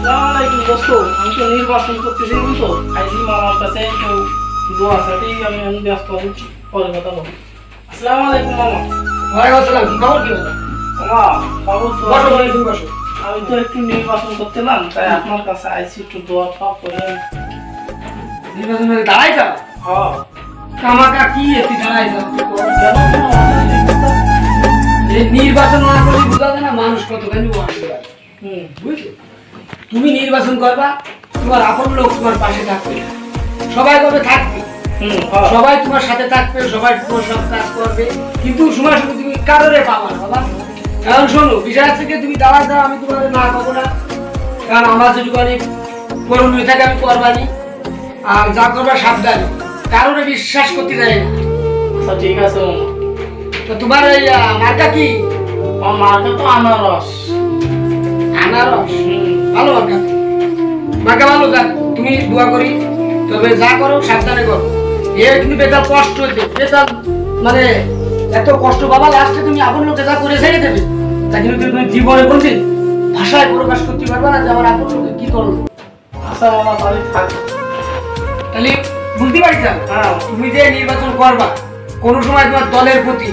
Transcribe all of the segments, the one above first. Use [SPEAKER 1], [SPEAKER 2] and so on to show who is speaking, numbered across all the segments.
[SPEAKER 1] আসসালামালাইকুম দোস্ত, আমি তো নির্বাচন করতেছিলাম তো আইজি মামার কাছে তো দোয়া সাথেই আমি ব্যস্ত আছি। পরে কথা বলি। আসসালামু আলাইকুম মামা।
[SPEAKER 2] ওয়ালাইকুম আসসালাম। কি খবর কি হলো?
[SPEAKER 1] মামা খবর তো
[SPEAKER 2] বসো ভাই, তুমি বসো।
[SPEAKER 1] আমি তো একটু নির্বাচন করতেলাম, তাই আপনার কাছে আইছি একটু দোয়া পাওয়া করে।
[SPEAKER 2] নির্বাচনে দাঁড়াই যাও।
[SPEAKER 1] হ্যাঁ
[SPEAKER 2] আমাকে কি এটি দাঁড়াই যাও?
[SPEAKER 1] কেন মামা?
[SPEAKER 2] এই নির্বাচন না করলে বোঝা যায় না মানুষ কতখানি অসহায়। বুঝলে? তুমি নির্বাচন করবা, তোমার আপন লোক তোমার পাশে থাকবে, সবাই কবে থাকবে, সবাই তোমার সাথে থাকবে, সবাই তোমার সব কাজ করবে, কিন্তু সময় সময় তুমি কারোরে পাবা না বাবা। কারণ শোনো, বিষয় থেকে তুমি দাঁড়ায় দাও, আমি তোমার না পাবো না, কারণ আমার যেটুকু অনেক করণীয় থাকে আমি করবানি। আর যা করবা সাবধানে, কারোরে বিশ্বাস করতে যায় না।
[SPEAKER 1] আচ্ছা ঠিক আছে মামা।
[SPEAKER 2] তো তোমার এই মার্কা কি?
[SPEAKER 1] আমার মার্কা তো আনারস।
[SPEAKER 2] আনারস? ভালো মার্কা, মার্কা ভালো। যাক, তুমি দোয়া করি, তবে যা করো সাবধানে করো। এ কিন্তু বেতাল কষ্ট হইতে, বেতাল মানে এত কষ্ট বাবা, লাস্টে তুমি আপন লোকে যা করে ছেড়ে দেবে, তা কিন্তু তুমি জীবনে কোনদিন ভাষায় প্রকাশ করতে পারবে না যে আমার আপন লোকে কি করলো।
[SPEAKER 1] আচ্ছা মামা তাহলে থাক।
[SPEAKER 2] তাহলে বুঝতে পারছি
[SPEAKER 1] হ্যাঁ
[SPEAKER 2] তুমি যে নির্বাচন করবা, কোন সময় তোমার দলের প্রতি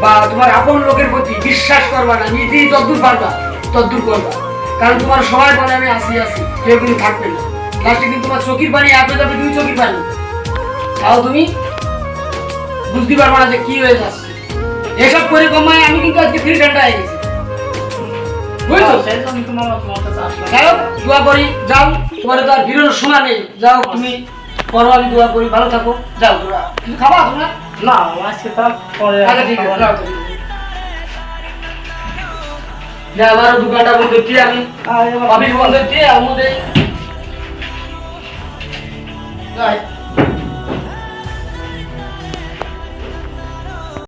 [SPEAKER 2] বা তোমার আপন লোকের প্রতি বিশ্বাস করবা না, নিজেই যতদূর পারবা ততদূর করবা। কারণ তোমার সবাই বলে আমি আসি আসি, কেউ কিন্তু থাকবে না, লাস্টে কিন্তু তোমার চোখের পানি আপে যাবে, তুমি চোখের পানি তাও তুমি বুঝতে পারবা না যে কি হয়ে যাচ্ছে। এসব করে কমায় আমি কিন্তু আজকে ফিল ঠান্ডা হয়ে গেছি, বুঝছো?
[SPEAKER 1] সেই জন্য তো মামা তোমার কাছে আসলাম।
[SPEAKER 2] যাও দোয়া করি, যাও, তোমার তো আর বিরোধের সময় নেই, যাও তুমি করো, আমি দোয়া করি, ভালো থাকো, যাও। তোমরা কিছু খাবা তোমরা?
[SPEAKER 1] না আজকে তার পরে
[SPEAKER 2] আচ্ছা ঠিক আছে, যাও তুমি। যা আমারও দোকানটা বন্ধ করছি, আমি অফিস বন্ধ করছি, আর মধ্যে যাই।